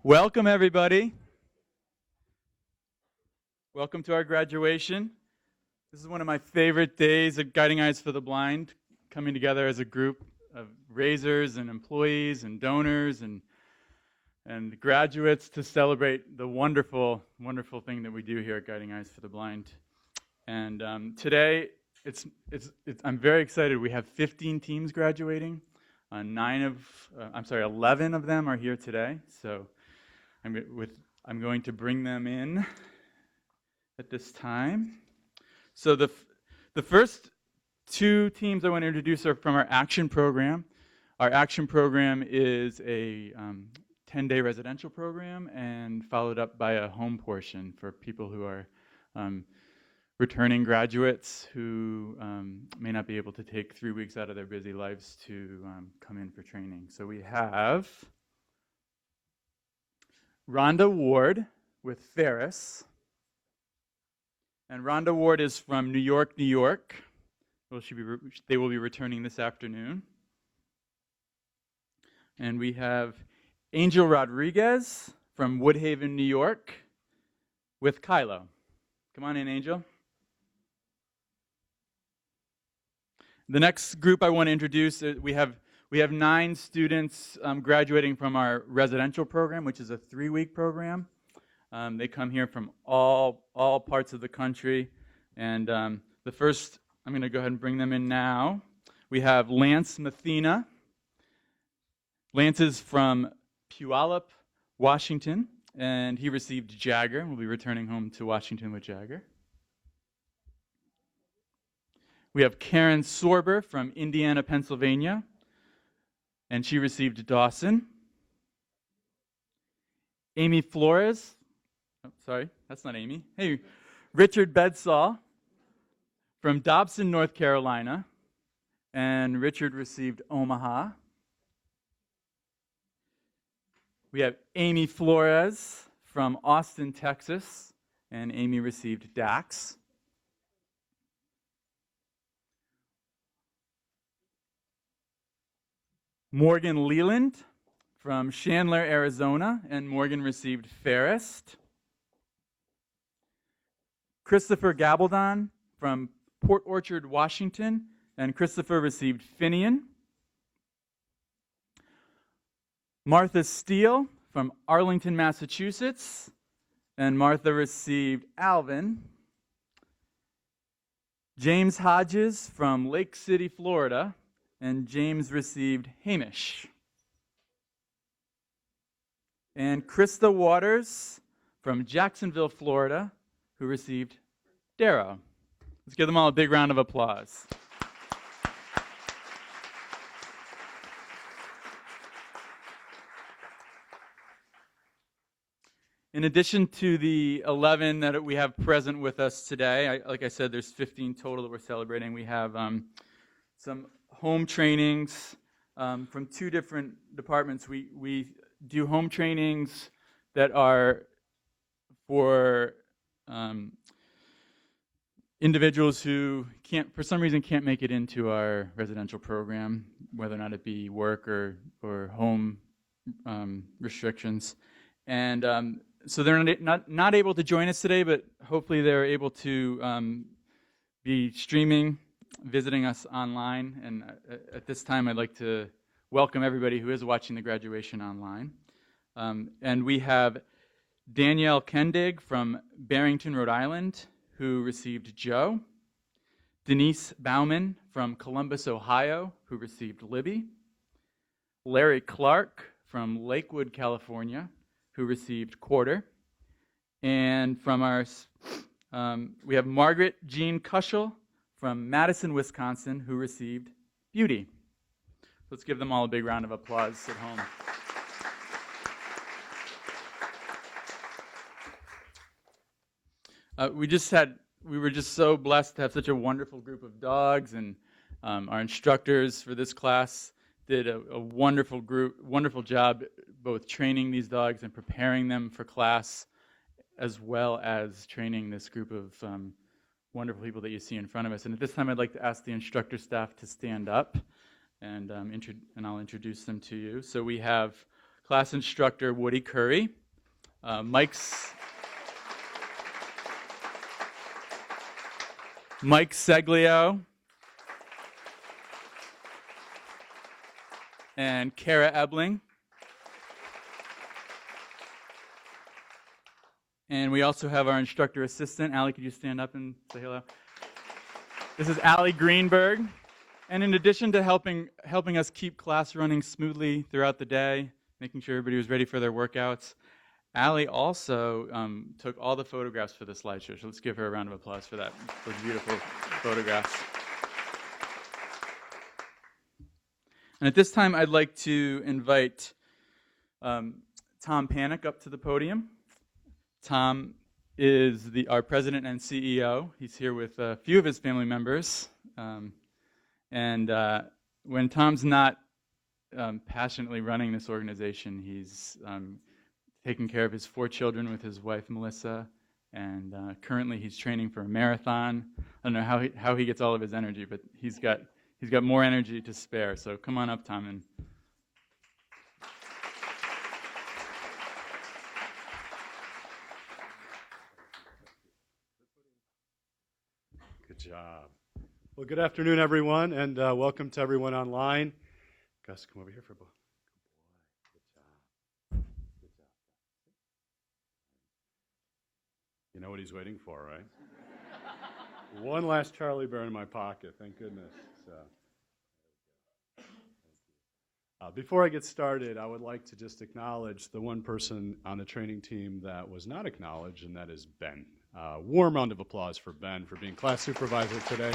Welcome, everybody. Welcome to our graduation. This is one of my favorite days at Guiding Eyes for the Blind, coming together as a group of raisers and employees and donors and graduates to celebrate the wonderful, wonderful thing that we do here at Guiding Eyes for the Blind. And today, I'm very excited. We have 15 teams graduating. 11 of them are here today. So I'm going to bring them in at this time. So the first two teams I want to introduce are from our action program. Our action program is a 10-day residential program and followed up by a home portion for people who are returning graduates who may not be able to take 3 weeks out of their busy lives to come in for training. So we have Rhonda Ward with Ferris. And Rhonda Ward is from New York, New York. Well, they will be returning this afternoon. And we have Angel Rodriguez from Woodhaven, New York with Kylo. Come on in, Angel. The next group I want to introduce, we have 9 students graduating from our residential program, which is a 3-week program. They come here from all parts of the country. And the first, I'm going to go ahead and bring them in now. We have Lance Mathena. Lance is from Puyallup, Washington, and he received Jagger and will be returning home to Washington with Jagger. We have Karen Sorber from Indiana, Pennsylvania, and she received Dawson. Amy Flores, sorry, that's not Amy. Hey, Richard Bedsall from Dobson, North Carolina, and Richard received Omaha. We have Amy Flores from Austin, Texas, and Amy received Dax. Morgan Leland from Chandler, Arizona, and Morgan received Ferris. Christopher Gabaldon from Port Orchard, Washington, and Christopher received Finian. Martha Steele from Arlington, Massachusetts, and Martha received Alvin. James Hodges from Lake City, Florida, and James received Hamish. And Krista Waters from Jacksonville, Florida, who received Darrow. Let's give them all a big round of applause. In addition to the 11 that we have present with us today, like I said, there's 15 total that we're celebrating. We have some home trainings from 2 different departments. We do home trainings that are for individuals who for some reason can't make it into our residential program, whether or not it be work or home restrictions. And so they're not able to join us today, but hopefully they're able to be streaming, visiting us online. And at this time, I'd like to welcome everybody who is watching the graduation online. And we have Danielle Kendig from Barrington, Rhode Island, who received Joe. Denise Bauman from Columbus, Ohio, who received Libby. Larry Clark from Lakewood, California, who received Quarter. And from we have Margaret Jean Kushel from Madison, Wisconsin, who received Beauty. Let's give them all a big round of applause at home. We were just so blessed to have such a wonderful group of dogs, and our instructors for this class did a wonderful job both training these dogs and preparing them for class, as well as training this group of wonderful people that you see in front of us. And at this time, I'd like to ask the instructor staff to stand up, and I'll introduce them to you. So we have class instructor Woody Curry, Mike Seglio, and Kara Ebling. And we also have our instructor assistant. Allie, could you stand up and say hello? This is Allie Greenberg. And in addition to helping us keep class running smoothly throughout the day, making sure everybody was ready for their workouts, Allie also took all the photographs for the slideshow. So let's give her a round of applause for that, those beautiful photographs. And at this time, I'd like to invite Tom Panic up to the podium. Tom is our president and CEO. He's here with a few of his family members. When Tom's not passionately running this organization, he's taking care of his 4 children with his wife, Melissa. And currently he's training for a marathon. I don't know how he gets all of his energy, but he's got more energy to spare. So come on up, Tom. And good job. Well, good afternoon, everyone, and welcome to everyone online. Gus, come over here for a book. Good job. Good job. You know what he's waiting for, right? One last Charlie Bear in my pocket, thank goodness. Before I get started, I would like to just acknowledge the one person on the training team that was not acknowledged, and that is Ben. Warm round of applause for Ben for being class supervisor today.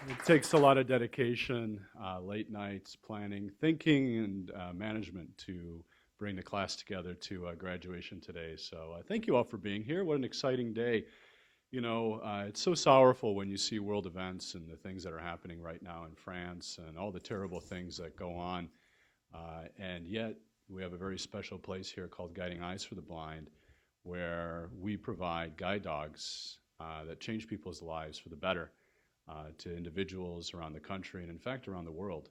It takes a lot of dedication, late nights, planning, thinking, and management to bring the class together to graduation today. So thank you all for being here. What an exciting day. You know, it's so sorrowful when you see world events and the things that are happening right now in France and all the terrible things that go on. And yet, we have a very special place here called Guiding Eyes for the Blind, where we provide guide dogs that change people's lives for the better to individuals around the country and, in fact, around the world.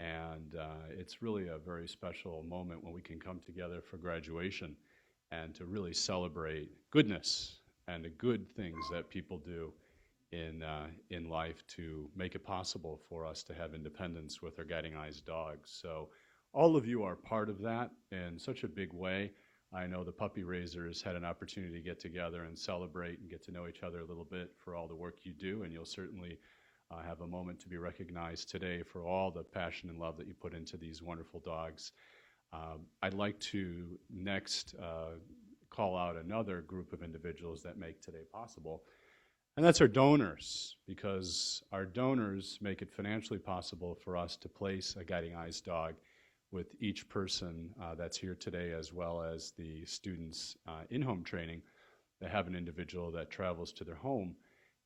And it's really a very special moment when we can come together for graduation and to really celebrate goodness and the good things that people do in life to make it possible for us to have independence with our Guiding Eyes dogs. So all of you are part of that in such a big way. I know the puppy raisers had an opportunity to get together and celebrate and get to know each other a little bit for all the work you do, and you'll certainly have a moment to be recognized today for all the passion and love that you put into these wonderful dogs. I'd like to next call out another group of individuals that make today possible, and that's our donors, because our donors make it financially possible for us to place a Guiding Eyes dog with each person that's here today, as well as the students in-home training that have an individual that travels to their home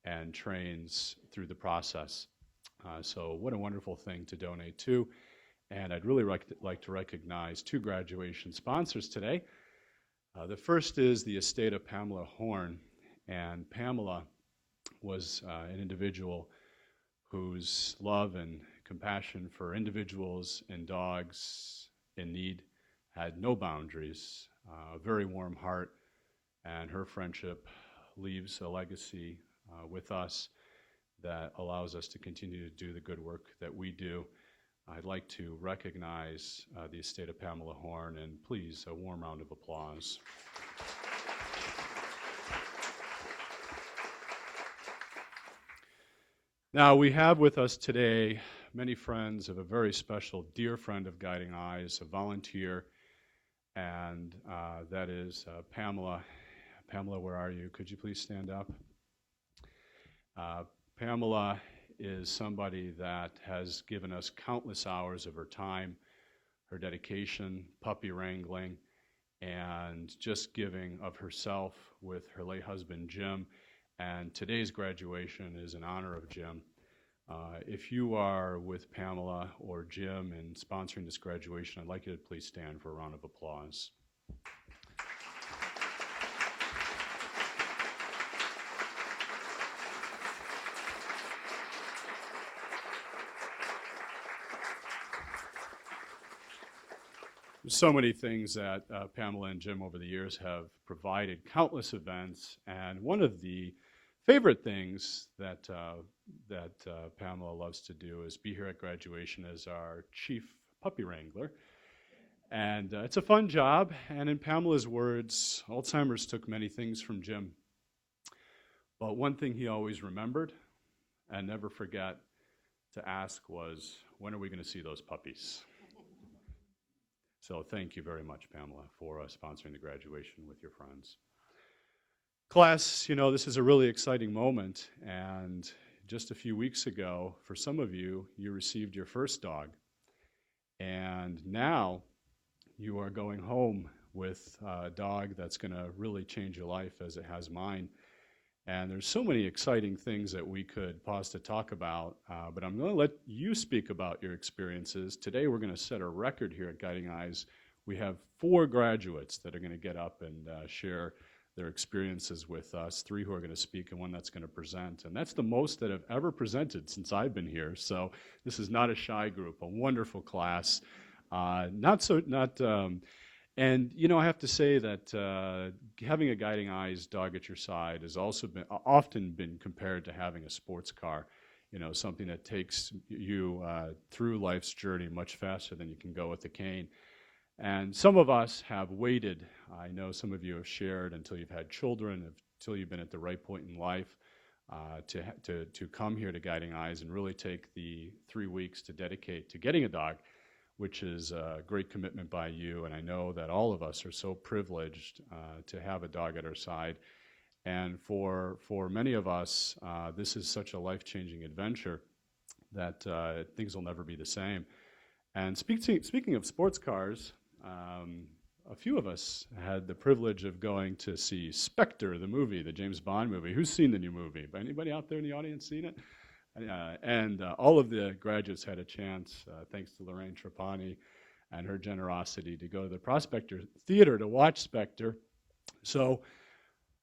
and trains through the process. So what a wonderful thing to donate to. And I'd really like to recognize 2 graduation sponsors today. The first is the estate of Pamela Horn, and Pamela was an individual whose love and compassion for individuals and dogs in need had no boundaries, a very warm heart, and her friendship leaves a legacy with us that allows us to continue to do the good work that we do. I'd like to recognize the estate of Pamela Horn, and please, a warm round of applause. Now, we have with us today many friends of a very special dear friend of Guiding Eyes, a volunteer, and that is Pamela. Pamela, where are you? Could you please stand up? Pamela is somebody that has given us countless hours of her time, her dedication, puppy wrangling, and just giving of herself with her late husband, Jim. And today's graduation is in honor of Jim. If you are with Pamela or Jim in sponsoring this graduation, I'd like you to please stand for a round of applause. so many things that Pamela and Jim over the years have provided, countless events, and one of the favorite things that Pamela loves to do is be here at graduation as our chief puppy wrangler. And it's a fun job, and in Pamela's words, Alzheimer's took many things from Jim, but one thing he always remembered and never forgot to ask was, when are we going to see those puppies? So thank you very much, Pamela, for sponsoring the graduation with your friends. Class, you know, this is a really exciting moment, and just a few weeks ago, for some of you, you received your first dog, and now you are going home with a dog that's going to really change your life as it has mine. And there's so many exciting things that we could pause to talk about, but I'm going to let you speak about your experiences. Today we're going to set a record here at Guiding Eyes. We have 4 graduates that are going to get up and share their experiences with us, 3 who are going to speak and 1 that's going to present. And that's the most that have ever presented since I've been here. So this is not a shy group, a wonderful class. And, you know, I have to say that having a Guiding Eyes dog at your side has also often been compared to having a sports car, you know, something that takes you through life's journey much faster than you can go with a cane. And some of us have waited. I know some of you have shared until you've had children, until you've been at the right point in life to come here to Guiding Eyes and really take the 3 weeks to dedicate to getting a dog, which is a great commitment by you. And I know that all of us are so privileged to have a dog at our side. And for many of us, this is such a life-changing adventure that things will never be the same. And speaking of sports cars, a few of us had the privilege of going to see Spectre, the movie, the James Bond movie. Who's seen the new movie? Anybody out there in the audience seen it? And all of the graduates had a chance, thanks to Lorraine Trapani and her generosity, to go to the Prospector Theater to watch Spectre. So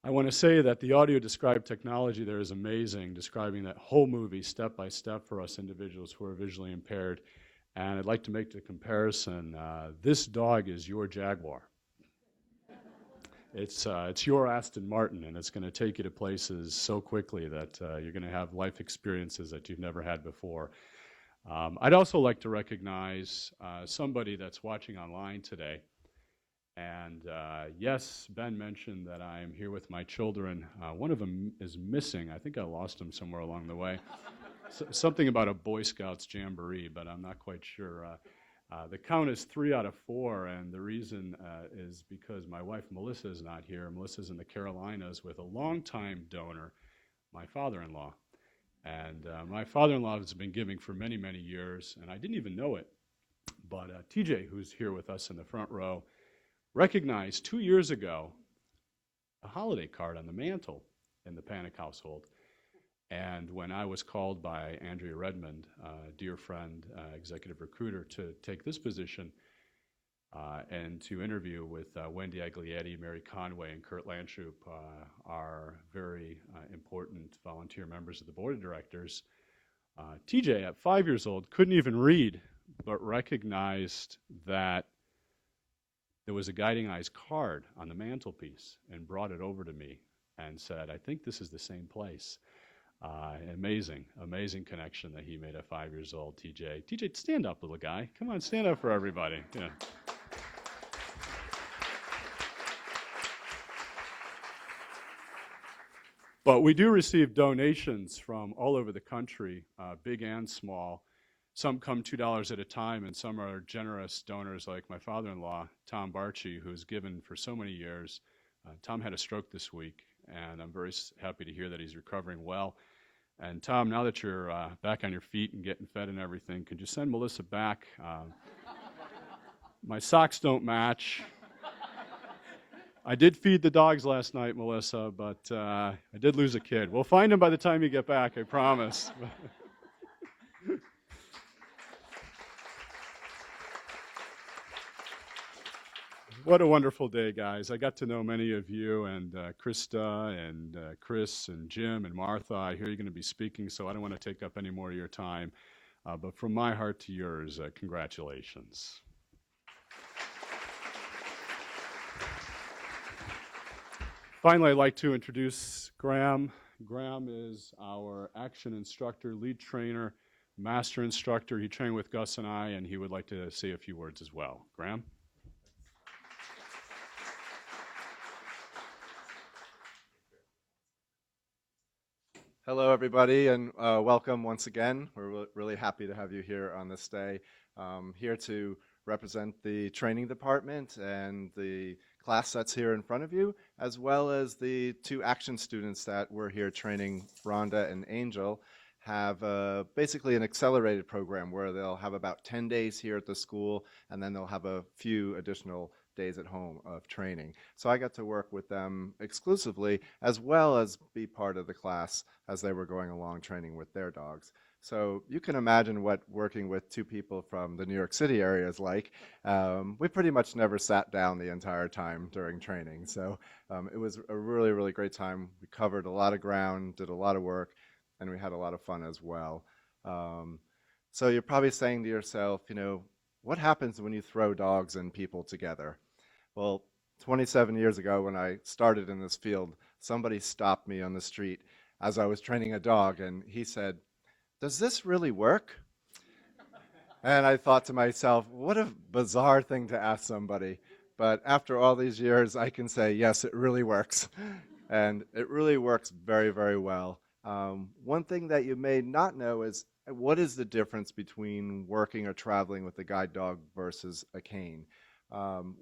I want to say that the audio-described technology there is amazing, describing that whole movie step by step for us individuals who are visually impaired. And I'd like to make the comparison. This dog is your Jaguar. It's your Aston Martin, and it's going to take you to places so quickly that you're going to have life experiences that you've never had before. I'd also like to recognize somebody that's watching online today. And yes, Ben mentioned that I am here with my children. One of them is missing. I think I lost him somewhere along the way. Something about a Boy Scouts jamboree, but I'm not quite sure. The count is 3 out of 4, and the reason is because my wife Melissa is not here. Melissa's in the Carolinas with a longtime donor, my father-in-law. And my father-in-law has been giving for many, many years, and I didn't even know it. But TJ, who's here with us in the front row, recognized 2 years ago a holiday card on the mantle in the Panic household. And when I was called by Andrea Redmond, a dear friend, executive recruiter, to take this position and to interview with Wendy Aglietti, Mary Conway, and Kurt Landshoop, our very important volunteer members of the board of directors, TJ, at 5 years old, couldn't even read, but recognized that there was a Guiding Eyes card on the mantelpiece and brought it over to me and said, I think this is the same place. Amazing connection that he made at 5 years old, TJ. TJ, stand up, little guy. Come on, stand up for everybody. Yeah. But we do receive donations from all over the country, big and small. Some come $2 at a time, and some are generous donors like my father-in-law, Tom Barchi, who's given for so many years. Tom had a stroke this week, and I'm very happy to hear that he's recovering well. And Tom, now that you're back on your feet and getting fed and everything, could you send Melissa back? My socks don't match. I did feed the dogs last night, Melissa, but I did lose a kid. We'll find him by the time you get back, I promise. What a wonderful day, guys. I got to know many of you, and Krista and Chris and Jim and Martha. I hear you're going to be speaking, so I don't want to take up any more of your time. But from my heart to yours, congratulations. Finally, I'd like to introduce Graham. Graham is our action instructor, lead trainer, master instructor. He trained with Gus and I, and he would like to say a few words as well. Graham? Hello, everybody, and welcome once again. We're really happy to have you here on this day. Here to represent the training department and the class that's here in front of you, as well as the two action students that we're here training, Rhonda and Angel, have basically an accelerated program where they'll have about 10 days here at the school, and then they'll have a few additional days at home of training. So I got to work with them exclusively, as well as be part of the class as they were going along training with their dogs. So you can imagine what working with two people from the New York City area is like. We pretty much never sat down the entire time during training. So it was a really, really great time. We covered a lot of ground, did a lot of work, and we had a lot of fun as well. So you're probably saying to yourself, you know, what happens when you throw dogs and people together? Well, 27 years ago when I started in this field, somebody stopped me on the street as I was training a dog, and he said, "Does this really work?" And I thought to myself, what a bizarre thing to ask somebody. But after all these years, I can say, yes, it really works. And it really works very, very well. One thing that you may not know is what is the difference between working or traveling with a guide dog versus a cane?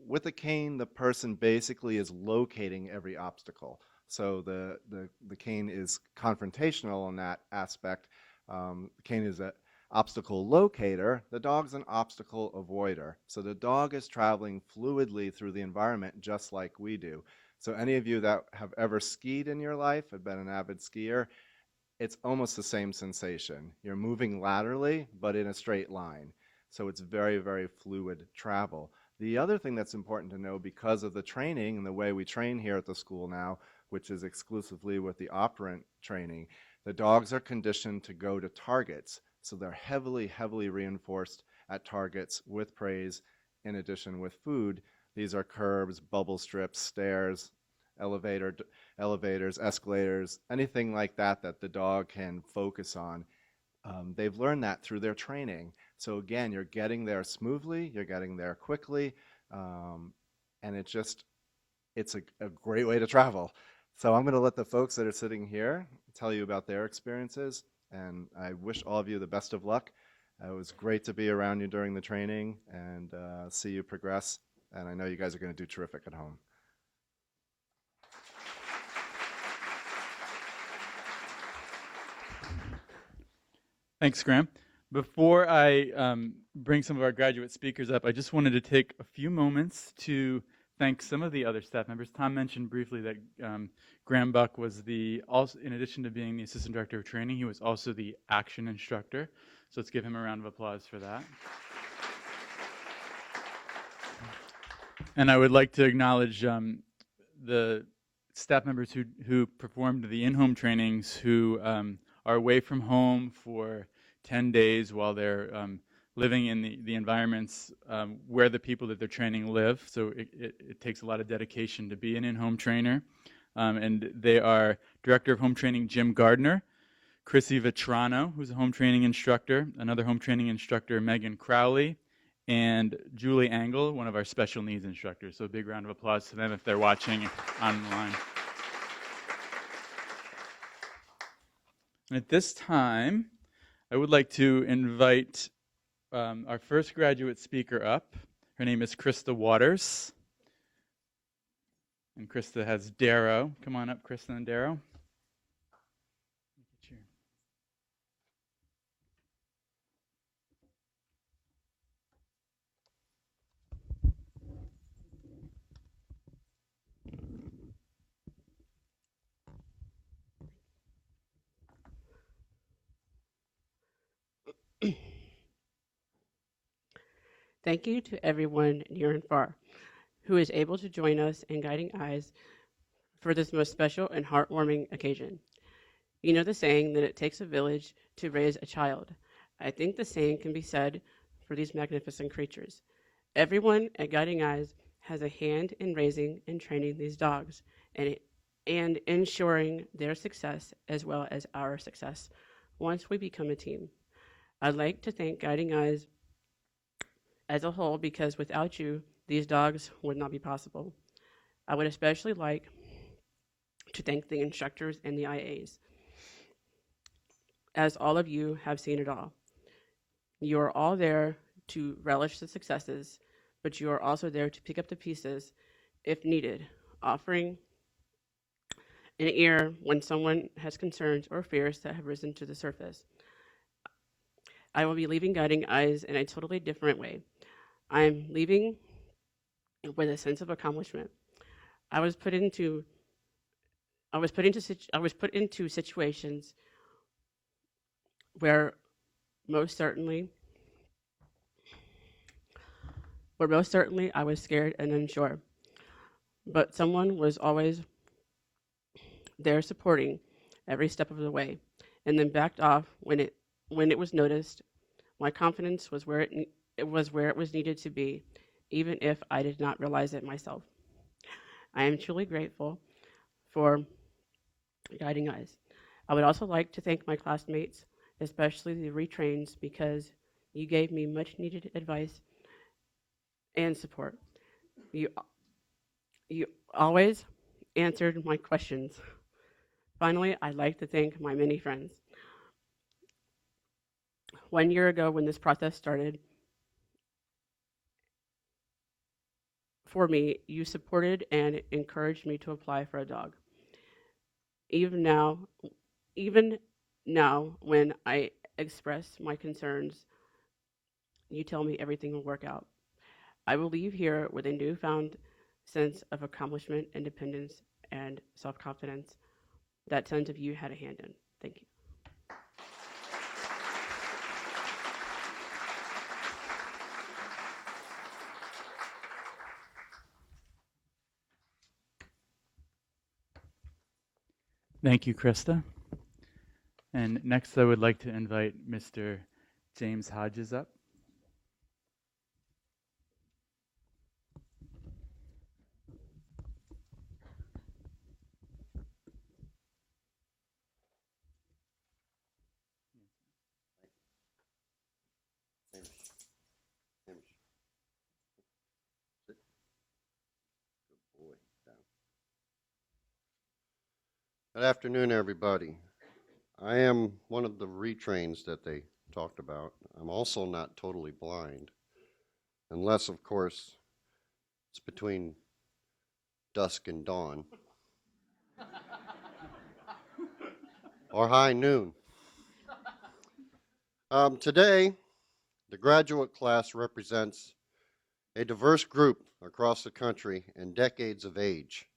With a cane, the person basically is locating every obstacle. So the cane is confrontational in that aspect. The cane is an obstacle locator. The dog's an obstacle avoider. So the dog is traveling fluidly through the environment just like we do. So any of you that have ever skied in your life, have been an avid skier, it's almost the same sensation. You're moving laterally, but in a straight line. So it's very, very fluid travel. The other thing that's important to know, because of the training and the way we train here at the school now, which is exclusively with the operant training, the dogs are conditioned to go to targets. So they're heavily, heavily reinforced at targets with praise, in addition with food. These are curbs, bubble strips, stairs, elevators, escalators, anything like that that the dog can focus on. They've learned that through their training. So again, you're getting there smoothly, you're getting there quickly, and it's a great way to travel. So I'm going to let the folks that are sitting here tell you about their experiences, and I wish all of you the best of luck. It was great to be around you during the training and see you progress, and I know you guys are going to do terrific at home. Thanks, Graham. Before I bring some of our graduate speakers up, I just wanted to take a few moments to thank some of the other staff members. Tom mentioned briefly that Graham Buck was also, in addition to being the assistant director of training, he was also the action instructor. So let's give him a round of applause for that. And I would like to acknowledge the staff members who performed the in-home trainings, who are away from home for 10 days while they're living in the environments where the people that they're training live. So it takes a lot of dedication to be an in-home trainer. And they are Director of Home Training Jim Gardner, Chrissy Vetrano, who's a home training instructor, another home training instructor, Megan Crowley, and Julie Angle, one of our special needs instructors. So a big round of applause to them if they're watching online. And at this time, I would like to invite our first graduate speaker up. Her name is Krista Waters. And Krista has Darrow. Come on up, Krista and Darrow. Thank you to everyone near and far who is able to join us in Guiding Eyes for this most special and heartwarming occasion. You know the saying that it takes a village to raise a child. I think the same can be said for these magnificent creatures. Everyone at Guiding Eyes has a hand in raising and training these dogs, and and ensuring their success as well as our success once we become a team. I'd like to thank Guiding Eyes as a whole because without you, these dogs would not be possible. I would especially like to thank the instructors and the IAs, as all of you have seen it all. You are all there to relish the successes, but you are also there to pick up the pieces if needed, offering an ear when someone has concerns or fears that have risen to the surface. I will be leaving Guiding Eyes in a totally different way. I'm leaving with a sense of accomplishment. I was put into I was put into situations where most certainly I was scared and unsure. But someone was always there supporting every step of the way, and then backed off when it was noticed. My confidence was it was where it was needed to be, even if I did not realize it myself. I am truly grateful for Guiding Eyes. I would also like to thank my classmates, especially the retrains, because you gave me much needed advice and support. You you always answered my questions. Finally, I'd like to thank my many friends. 1 year ago, when this process started, for me, you supported and encouraged me to apply for a dog. Even now, even now, when I express my concerns, you tell me everything will work out. I will leave here with a newfound sense of accomplishment, independence, and self confidence that tons of you had a hand in. Thank you. Thank you, Krista. And next, I would like to invite Mr. James Hodges up. Good afternoon, everybody. I am one of the retrains that they talked about. I'm also not totally blind, unless, of course, it's between dusk and dawn, or high noon. Today, the graduate class represents a diverse group across the country and decades of age,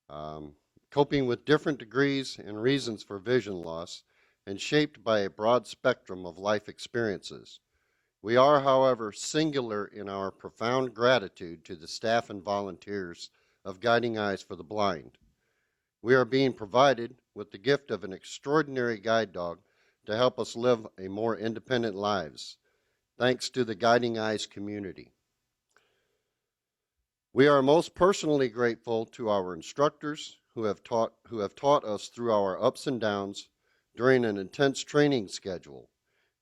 um, coping with different degrees and reasons for vision loss and shaped by a broad spectrum of life experiences. We are, however, singular in our profound gratitude to the staff and volunteers of Guiding Eyes for the Blind. We are being provided with the gift of an extraordinary guide dog to help us live a more independent lives, thanks to the Guiding Eyes community. We are most personally grateful to our instructors who have taught us through our ups and downs during an intense training schedule.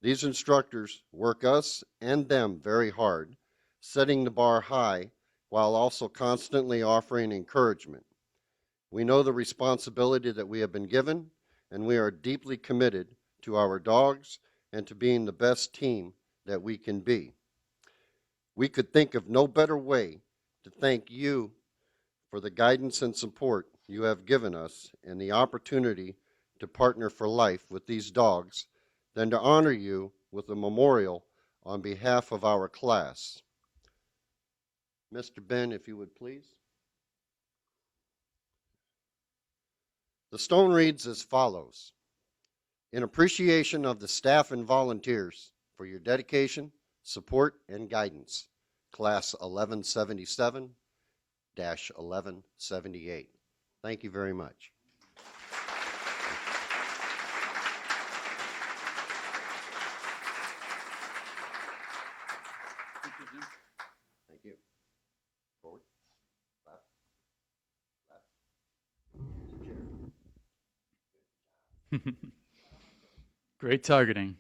These instructors work us and them very hard, setting the bar high while also constantly offering encouragement. We know the responsibility that we have been given, and we are deeply committed to our dogs and to being the best team that we can be. We could think of no better way to thank you for the guidance and support you have given us and the opportunity to partner for life with these dogs than to honor you with a memorial on behalf of our class. Mr. Ben, if you would please. The stone reads as follows: in appreciation of the staff and volunteers for your dedication, support, and guidance, Class 1177-1178. Thank you very much. Thank you. Forward. Left. Left. Great targeting.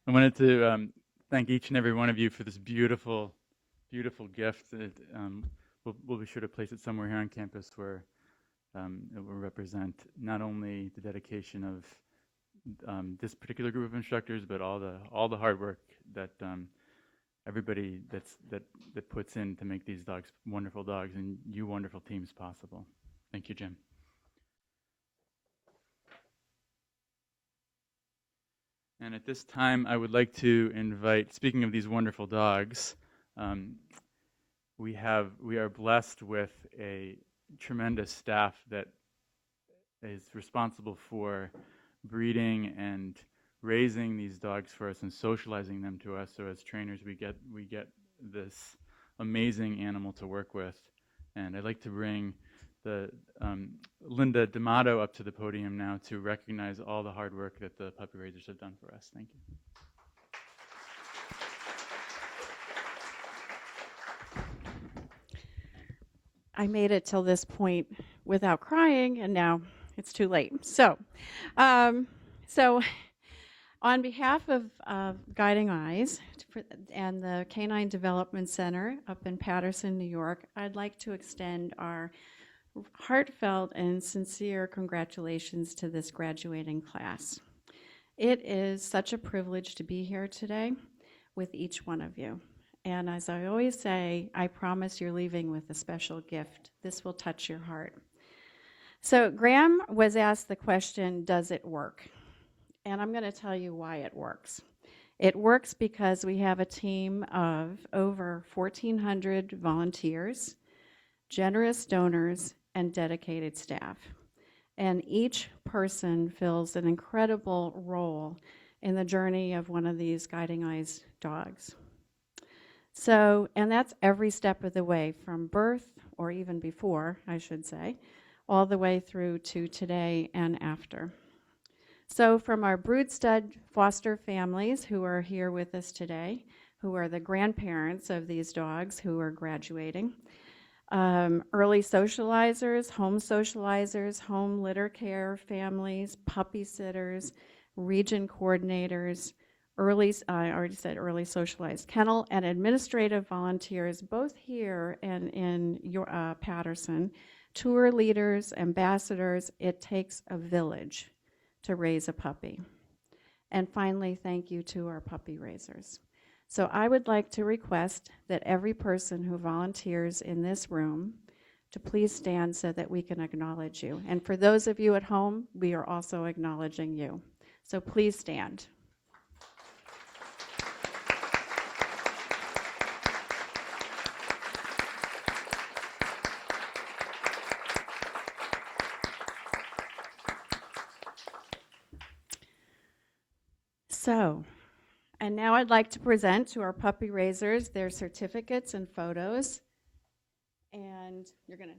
I wanted to thank each and every one of you for this beautiful, beautiful gift. We'll be sure to place it somewhere here on campus where it will represent not only the dedication of this particular group of instructors, but all the hard work that everybody that puts in to make these dogs wonderful dogs and you wonderful teams possible. Thank you, Jim. And at this time, I would like to invite, speaking of these wonderful dogs, we are blessed with a tremendous staff that is responsible for breeding and raising these dogs for us and socializing them to us. So as trainers, we get this amazing animal to work with. And I'd like to bring the Linda D'Amato up to the podium now to recognize all the hard work that the puppy raisers have done for us. Thank you. I made it till this point without crying, and now it's too late. So on behalf of Guiding Eyes and the Canine Development Center up in Paterson, New York, I'd like to extend our heartfelt and sincere congratulations to this graduating class. It is such a privilege to be here today with each one of you. And as I always say, I promise you're leaving with a special gift. This will touch your heart. So Graham was asked the question, does it work? And I'm going to tell you why it works. It works because we have a team of over 1,400 volunteers, generous donors, and dedicated staff. And each person fills an incredible role in the journey of one of these Guiding Eyes dogs. So, and that's every step of the way from birth, or even before, I should say, all the way through to today and after. So from our brood stud foster families who are here with us today, who are the grandparents of these dogs who are graduating, early socializers, home litter care families, puppy sitters, region coordinators, I already said early socialized kennel, and administrative volunteers, both here and in Paterson, tour leaders, ambassadors. It takes a village to raise a puppy. And finally, thank you to our puppy raisers. So I would like to request that every person who volunteers in this room to please stand so that we can acknowledge you. And for those of you at home, we are also acknowledging you. So please stand. So, and now I'd like to present to our puppy raisers their certificates and photos. And you're going to...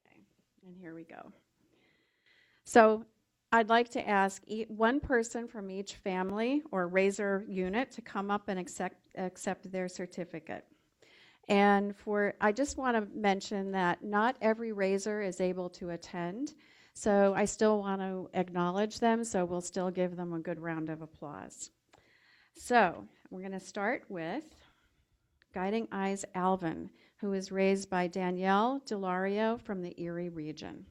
Okay, and here we go. So I'd like to ask one person from each family or raiser unit to come up and accept their certificate. And I just want to mention that not every raiser is able to attend, so I still want to acknowledge them, so we'll still give them a good round of applause. So we're going to start with Guiding Eyes Alvin, who is raised by Danielle Delario from the Erie region.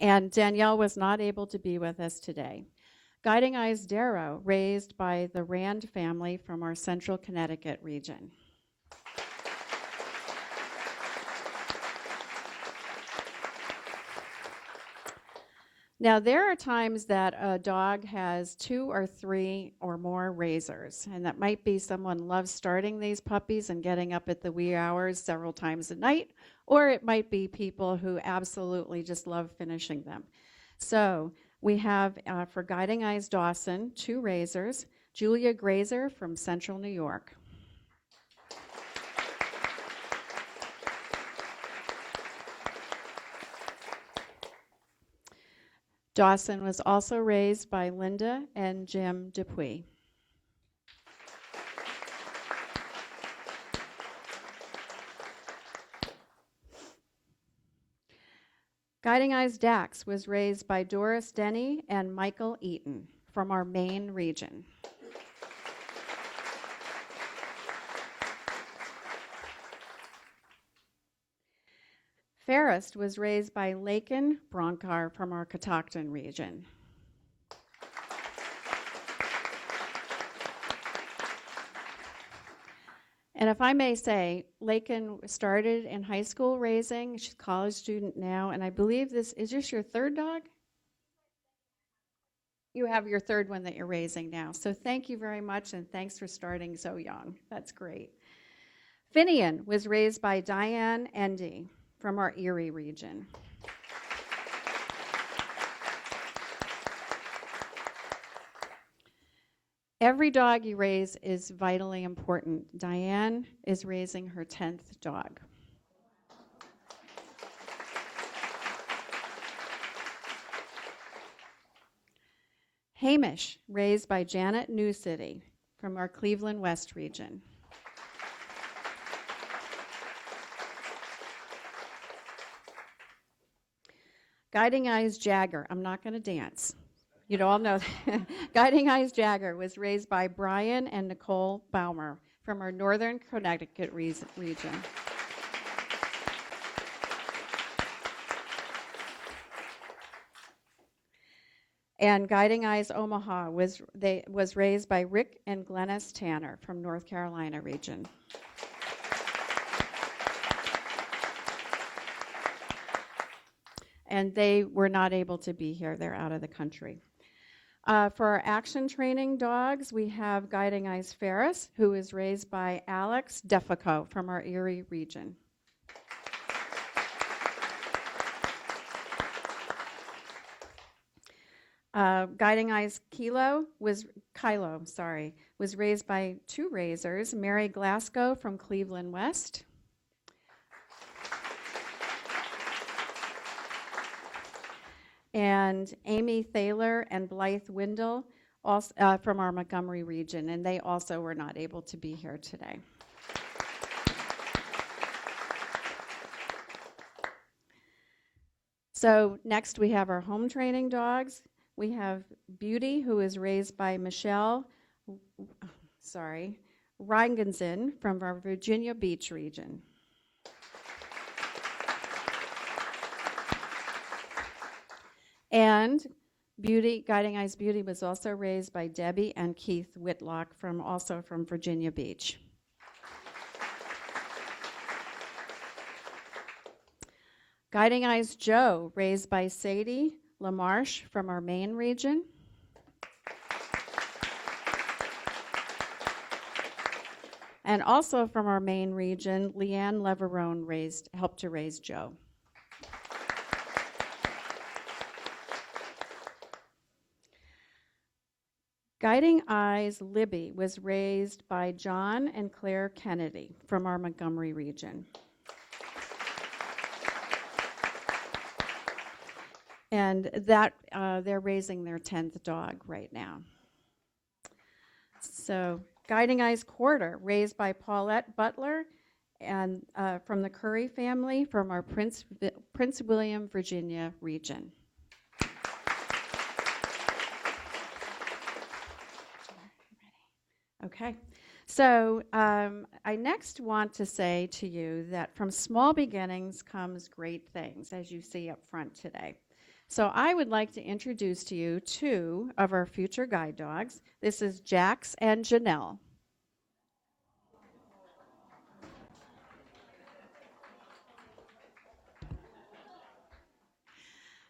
And Danielle was not able to be with us today. Guiding Eyes Darrow, raised by the Rand family from our central Connecticut region. Now, there are times that a dog has 2 or 3 or more raisers, and that might be someone loves starting these puppies and getting up at the wee hours several times a night, or it might be people who absolutely just love finishing them. So we have, for Guiding Eyes Dawson, 2 raisers, Julia Grazer from Central New York. Dawson was also raised by Linda and Jim Dupuy. Guiding Eyes Dax was raised by Doris Denny and Michael Eaton from our Maine region. Ferris was raised by Lakin Bronkar from our Catoctin region. And if I may say, Lakin started in high school raising. She's a college student now, and I believe is this your third dog? You have your third one that you're raising now. So thank you very much, and thanks for starting so young. That's great. Finian was raised by Diane Endy from our Erie region. Every dog you raise is vitally important. Diane is raising her 10th dog. Hamish, raised by Janet New City from our Cleveland West region. Guiding Eyes Jagger, I'm not going to dance. You'd all know that. Guiding Eyes Jagger was raised by Brian and Nicole Baumer from our Northern Connecticut region. And Guiding Eyes Omaha was raised by Rick and Glennis Tanner from North Carolina region. And they were not able to be here. They're out of the country. For our action training dogs, we have Guiding Eyes Ferris, who is raised by Alex Defico from our Erie region. Guiding Eyes Kylo was raised by two raisers, Mary Glasgow from Cleveland West. And Amy Thaler and Blythe Windle also, from our Montgomery region, and they also were not able to be here today. So next we have our home training dogs. We have Beauty, who is raised by Michelle Reingensen from our Virginia Beach region. And Beauty, Guiding Eyes Beauty, was also raised by Debbie and Keith Whitlock also from Virginia Beach. Guiding Eyes Joe, raised by Sadie LaMarche from our Maine region. And also from our Maine region, Leanne Leverone helped to raise Joe. Guiding Eyes Libby was raised by John and Claire Kennedy from our Montgomery region. And that they're raising their 10th dog right now. So Guiding Eyes Quarter, raised by Paulette Butler and from the Curry family from our Prince William, Virginia region. Okay, so I next want to say to you that from small beginnings comes great things, as you see up front today. So I would like to introduce to you two of our future guide dogs. This is Jax and Janelle.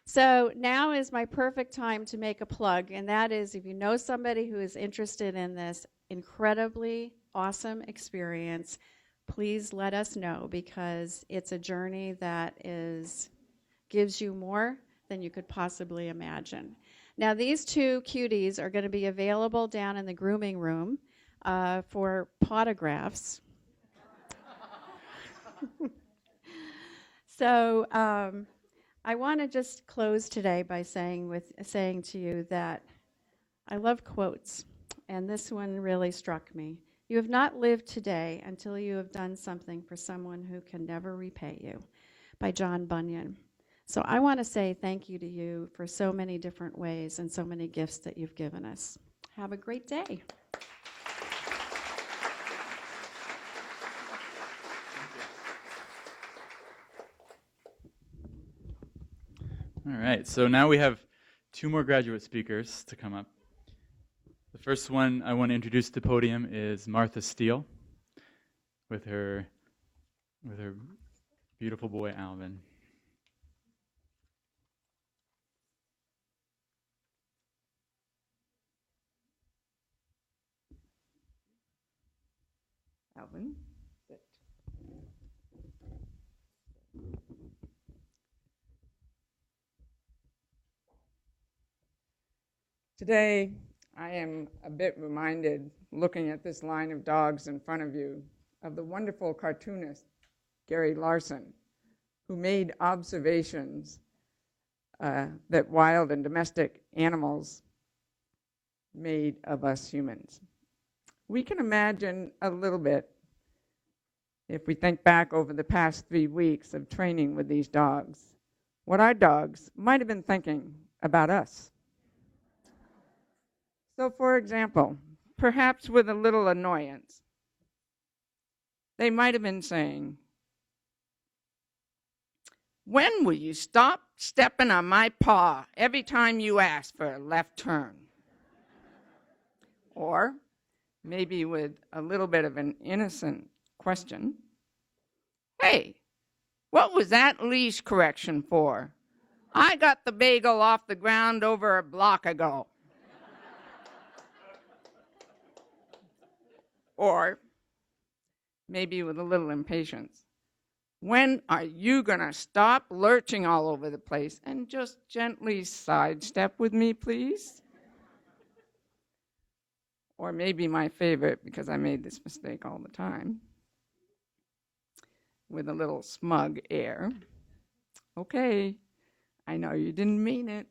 So now is my perfect time to make a plug, and that is if you know somebody who is interested in this incredibly awesome experience, please let us know, because it's a journey that gives you more than you could possibly imagine. Now, these two cuties are going to be available down in the grooming room for autographs. So I want to just close today by saying to you that I love quotes, and this one really struck me. You have not lived today until you have done something for someone who can never repay you, by John Bunyan. So I want to say thank you to you for so many different ways and so many gifts that you've given us. Have a great day. All right, so now we have 2 more graduate speakers to come up. The first one I want to introduce to the podium is Martha Steele with her beautiful boy Alvin. Alvin, sit. Today, I am a bit reminded, looking at this line of dogs in front of you, of the wonderful cartoonist Gary Larson, who made observations that wild and domestic animals made of us humans. We can imagine a little bit, if we think back over the past 3 weeks of training with these dogs, what our dogs might have been thinking about us. So, for example, perhaps with a little annoyance, they might have been saying, "When will you stop stepping on my paw every time you ask for a left turn?" Or maybe with a little bit of an innocent question, "Hey, what was that leash correction for? I got the bagel off the ground over a block ago." Or maybe with a little impatience, "When are you going to stop lurching all over the place and just gently sidestep with me, please?" Or maybe my favorite, because I made this mistake all the time, with a little smug air, "Okay, I know you didn't mean it,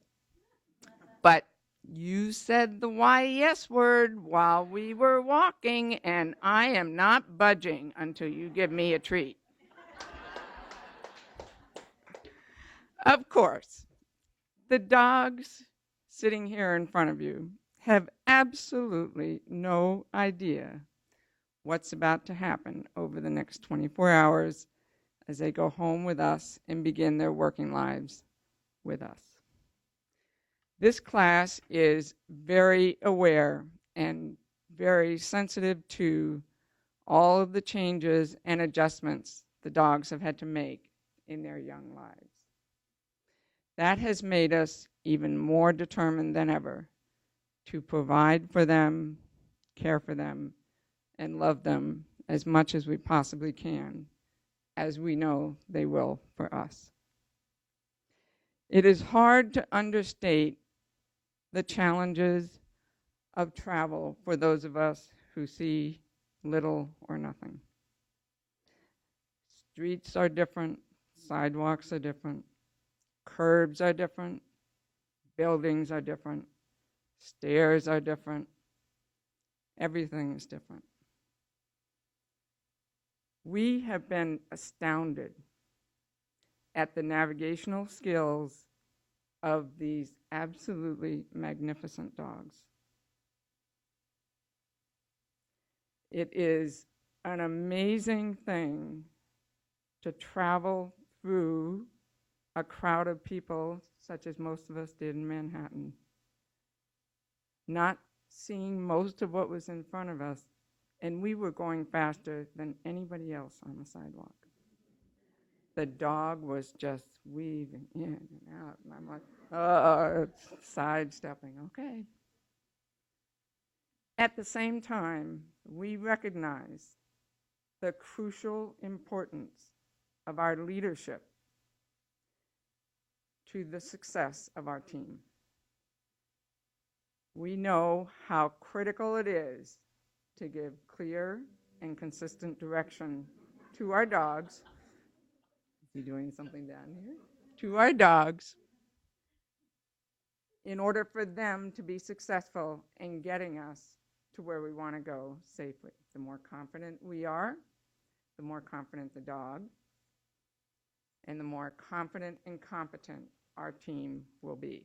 but you said the YES word while we were walking, and I am not budging until you give me a treat." Of course, the dogs sitting here in front of you have absolutely no idea what's about to happen over the next 24 hours as they go home with us and begin their working lives with us. This class is very aware and very sensitive to all of the changes and adjustments the dogs have had to make in their young lives. That has made us even more determined than ever to provide for them, care for them, and love them as much as we possibly can, as we know they will for us. It is hard to understate the challenges of travel for those of us who see little or nothing. Streets are different, sidewalks are different, curbs are different, buildings are different, stairs are different, everything is different. We have been astounded at the navigational skills of these absolutely magnificent dogs. It is an amazing thing to travel through a crowd of people, such as most of us did in Manhattan, not seeing most of what was in front of us, and we were going faster than anybody else on the sidewalk. The dog was just weaving in and out, and I'm like, sidestepping, okay. At the same time, we recognize the crucial importance of our leadership to the success of our team. We know how critical it is to give clear and consistent direction to our dogs. Is he doing something down here? to our dogs in order for them to be successful in getting us to where we want to go safely. The more confident we are, the more confident the dog, and the more confident and competent our team will be.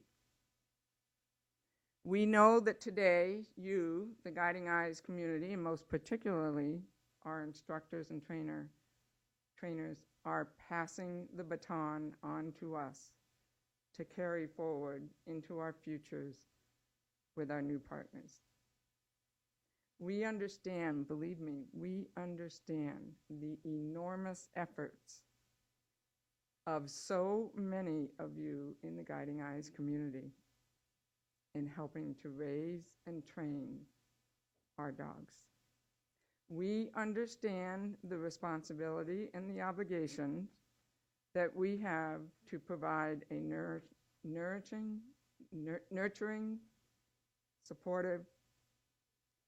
We know that today you, the Guiding Eyes community, and most particularly our instructors and trainers, are passing the baton on to us to carry forward into our futures with our new partners. We understand, believe me, we understand the enormous efforts of so many of you in the Guiding Eyes community in helping to raise and train our dogs. We understand the responsibility and the obligation that we have to provide a nurturing, supportive,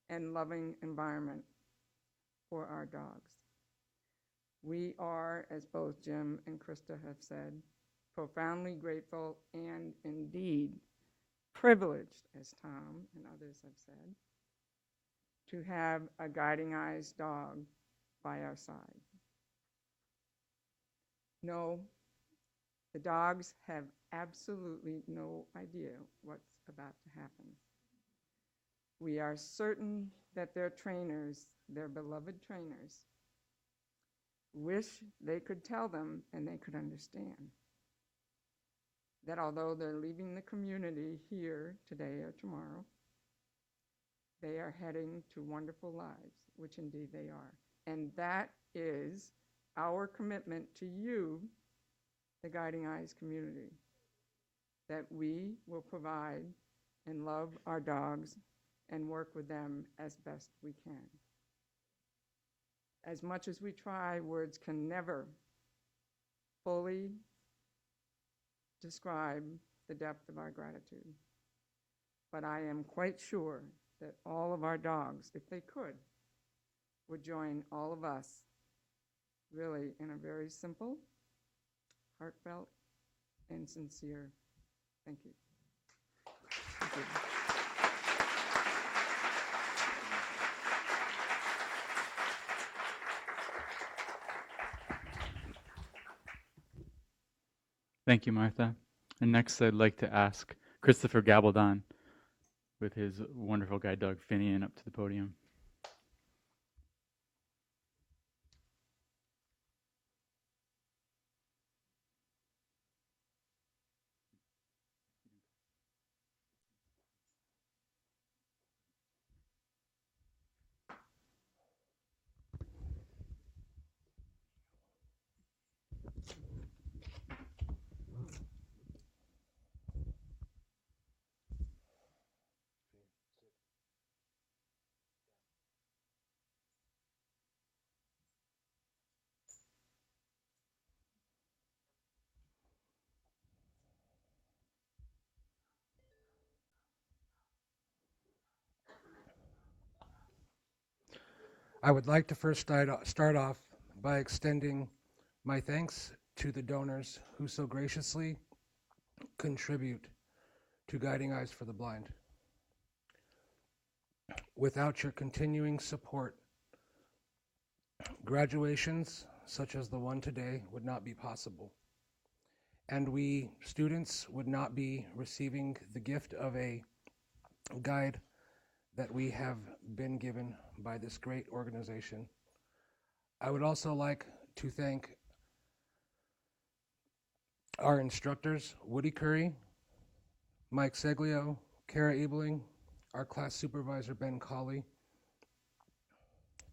and loving environment for our dogs. We are, as both Jim and Krista have said, profoundly grateful and indeed privileged, as Tom and others have said, to have a Guiding Eyes dog by our side. No, the dogs have absolutely no idea what's about to happen. We are certain that their trainers, their beloved trainers, wish they could tell them and they could understand that although they're leaving the community here today or tomorrow, they are heading to wonderful lives, which indeed they are. And that is our commitment to you, the Guiding Eyes community, that we will provide and love our dogs and work with them as best we can. As much as we try, words can never fully describe the depth of our gratitude. But I am quite sure that all of our dogs, if they could, would join all of us really in a very simple, heartfelt, and sincere thank you. Thank you. Thank you, Martha. And next, I'd like to ask Christopher Gabaldon with his wonderful guide dog, Finian, up to the podium. I would like to first start off by extending my thanks to the donors who so graciously contribute to Guiding Eyes for the Blind. Without your continuing support, graduations such as the one today would not be possible. And we students would not be receiving the gift of a guide that we have been given by this great organization. I would also like to thank our instructors, Woody Curry, Mike Seglio, Kara Ebeling, our class supervisor, Ben Colley,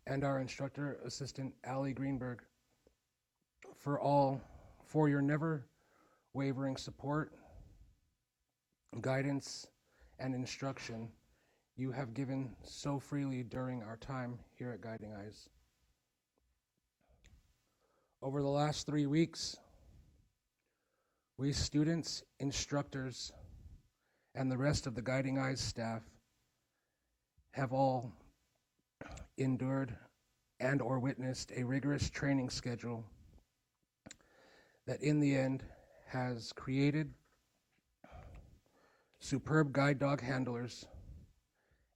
and our instructor assistant, Allie Greenberg, for your never wavering support, guidance, and instruction you have given so freely during our time here at Guiding Eyes. Over the last 3 weeks, we students, instructors, and the rest of the Guiding Eyes staff have all endured and or witnessed a rigorous training schedule that in the end has created superb guide dog handlers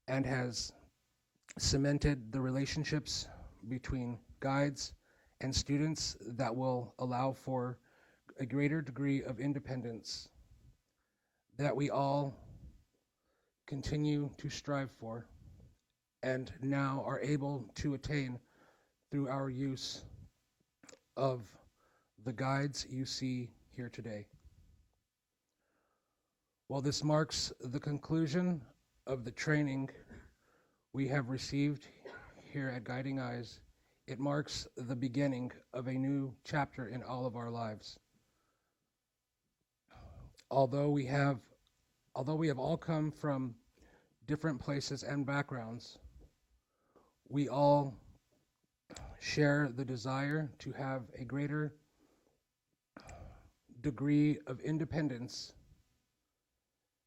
and has cemented the relationships between guides and students that will allow for a greater degree of independence that we all continue to strive for and now are able to attain through our use of the guides you see here today. While this marks the conclusion of the training we have received here at Guiding Eyes, it marks the beginning of a new chapter in all of our lives. Although we have all come from different places and backgrounds, we all share the desire to have a greater degree of independence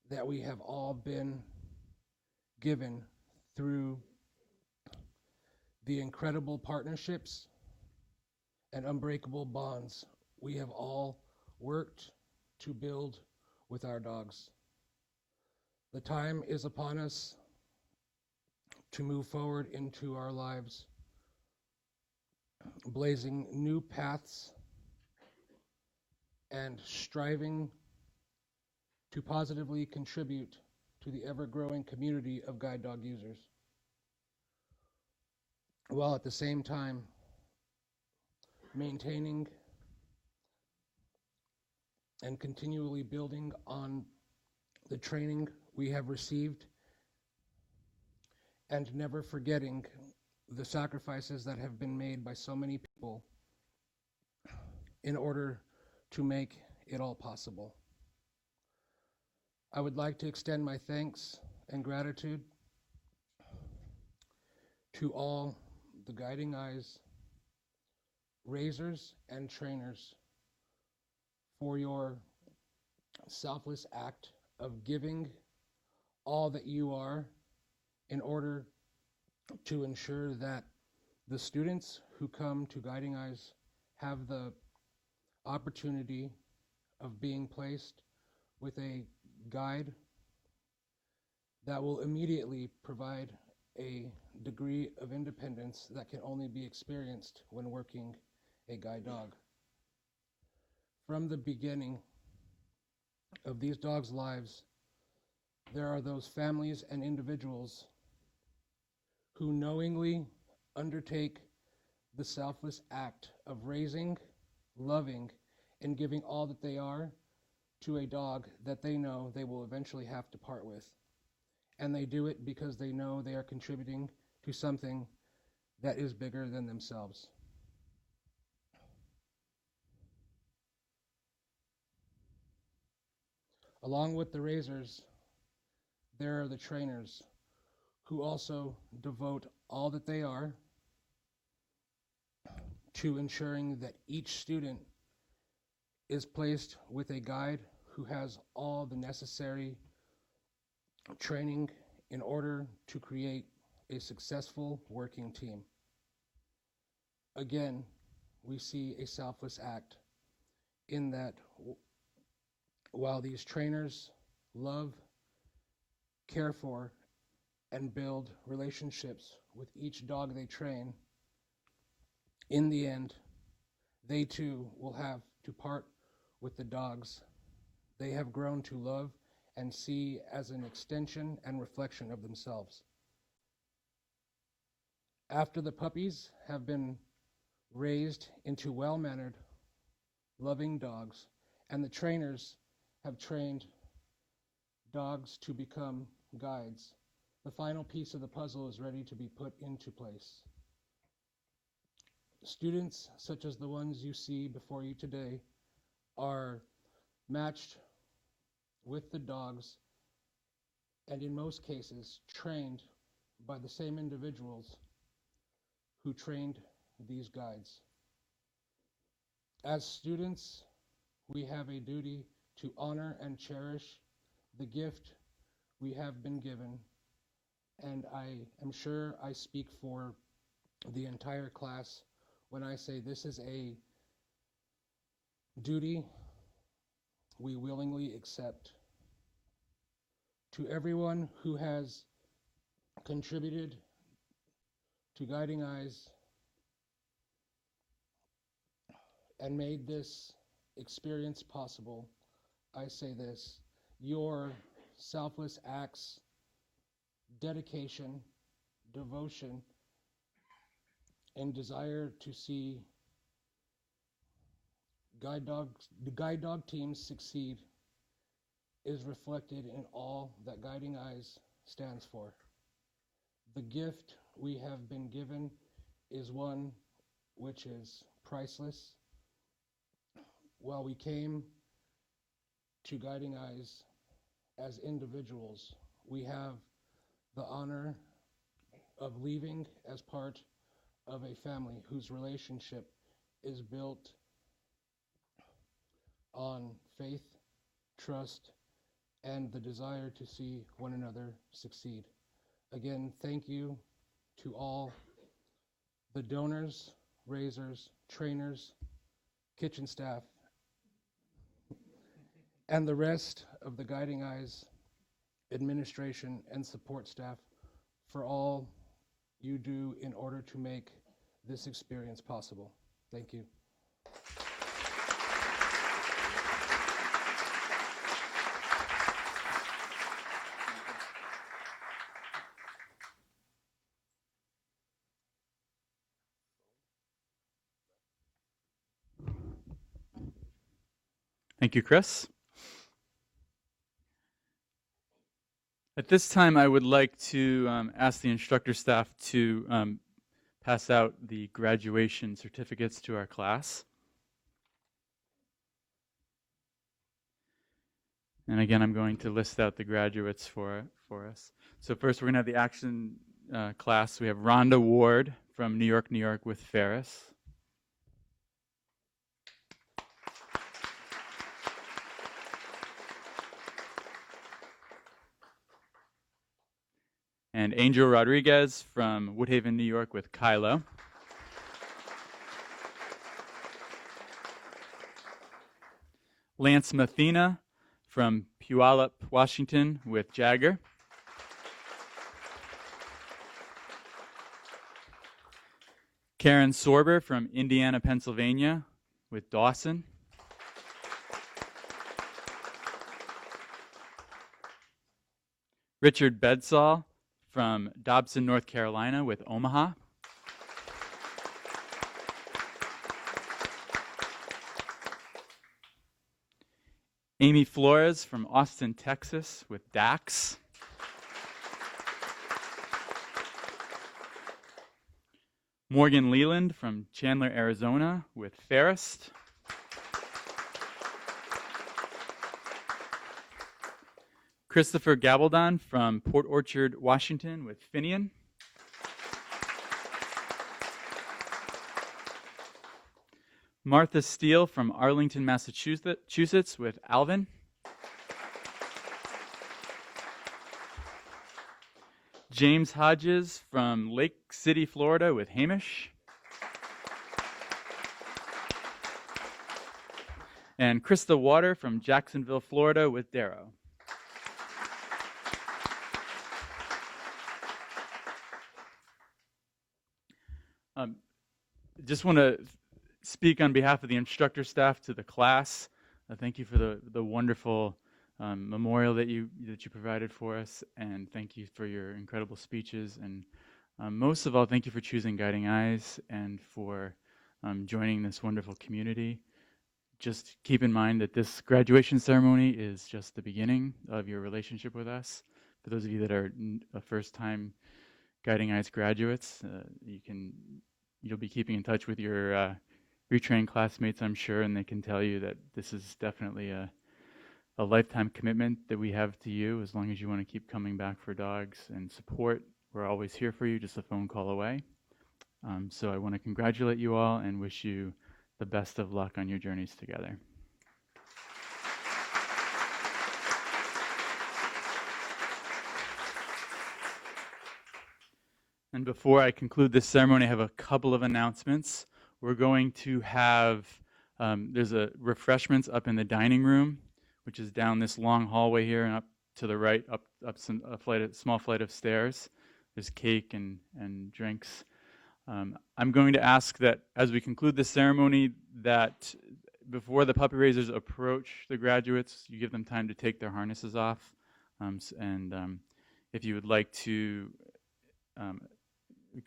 that we have all been given through the incredible partnerships and unbreakable bonds we have all worked to build with our dogs. The time is upon us to move forward into our lives, blazing new paths and striving to positively contribute to the ever-growing community of guide dog users, while at the same time maintaining and continually building on the training we have received and never forgetting the sacrifices that have been made by so many people in order to make it all possible. I would like to extend my thanks and gratitude to all the Guiding Eyes raisers and trainers for your selfless act of giving all that you are in order to ensure that the students who come to Guiding Eyes have the opportunity of being placed with a guide that will immediately provide a degree of independence that can only be experienced when working a guide dog. From the beginning of these dogs' lives, there are those families and individuals who knowingly undertake the selfless act of raising, loving, and giving all that they are to a dog that they know they will eventually have to part with. And they do it because they know they are contributing to something that is bigger than themselves. Along with the raisers, there are the trainers who also devote all that they are to ensuring that each student is placed with a guide who has all the necessary training in order to create a successful working team. Again, we see a selfless act in that while these trainers love, care for, and build relationships with each dog they train, in the end, they too will have to part with the dogs they have grown to love and see as an extension and reflection of themselves. After the puppies have been raised into well-mannered, loving dogs, and the trainers have trained dogs to become guides, the final piece of the puzzle is ready to be put into place. Students such as the ones you see before you today are matched with the dogs and in most cases trained by the same individuals who trained these guides. As students, we have a duty to honor and cherish the gift we have been given, and I am sure I speak for the entire class when I say this is a duty we willingly accept. To everyone who has contributed to Guiding Eyes and made this experience possible, I say this: your selfless acts, dedication, devotion, and desire to see the guide dog teams succeed is reflected in all that Guiding Eyes stands for. The gift we have been given is one which is priceless. While we came to Guiding Eyes as individuals, we have the honor of leaving as part of a family whose relationship is built on faith, trust, and the desire to see one another succeed. Again, thank you to all the donors, raisers, trainers, kitchen staff, and the rest of the Guiding Eyes administration and support staff for all you do in order to make this experience possible. Thank you. Thank you, Chris. At this time, I would like to ask the instructor staff to pass out the graduation certificates to our class. And again, I'm going to list out the graduates for us. So first, we're going to have the action class. We have Rhonda Ward from New York with Ferris. And Angel Rodriguez from Woodhaven, New York with Kylo. Lance Mathena from Puyallup, Washington with Jagger. Karen Sorber from Indiana, Pennsylvania with Dawson. Richard Bedsall from Dobson, North Carolina with Omaha. Amy Flores from Austin, Texas with Dax. Morgan Leland from Chandler, Arizona with Ferris. Christopher Gabaldon from Port Orchard, Washington with Finian. Martha Steele from Arlington, Massachusetts with Alvin. James Hodges from Lake City, Florida with Hamish. And Krista Water from Jacksonville, Florida with Darrow. Just want to speak on behalf of the instructor staff to the class. Thank you for the wonderful memorial that you provided for us, and thank you for your incredible speeches. And most of all, thank you for choosing Guiding Eyes and for joining this wonderful community. Just keep in mind that this graduation ceremony is just the beginning of your relationship with us. For those of you that are first-time Guiding Eyes graduates, you'll be keeping in touch with your retrained classmates, I'm sure, and they can tell you that this is definitely a lifetime commitment that we have to you. As long as you want to keep coming back for dogs and support, we're always here for you, just a phone call away. So I want to congratulate you all and wish you the best of luck on your journeys together. And before I conclude this ceremony, I have a couple of announcements. We're going to have, there's refreshments up in the dining room. which is down this long hallway here and up to the right, up small flight of stairs. There's cake and drinks. I'm going to ask that as we conclude this ceremony, that before the puppy raisers approach the graduates, you give them time to take their harnesses off. If you would like to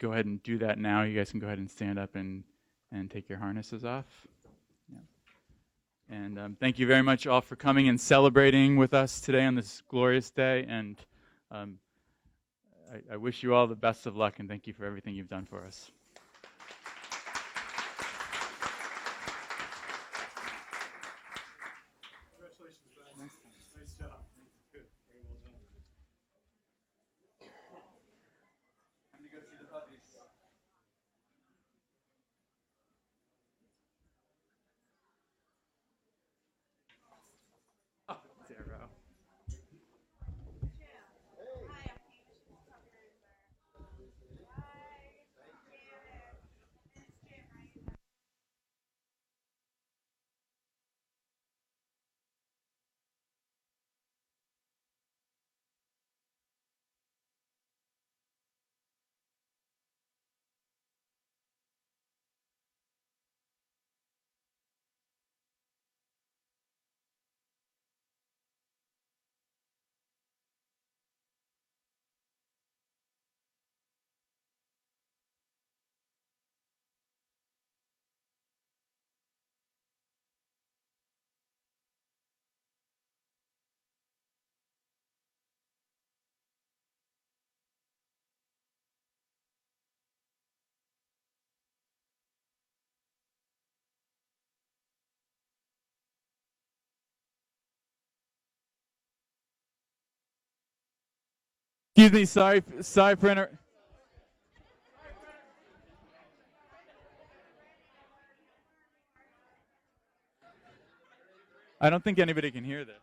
go ahead and do that now, you guys can go ahead and stand up and take your harnesses off. Yeah. And thank you very much all for coming and celebrating with us today on this glorious day. And I wish you all the best of luck, and thank you for everything you've done for us. Excuse me, sorry for I don't think anybody can hear this.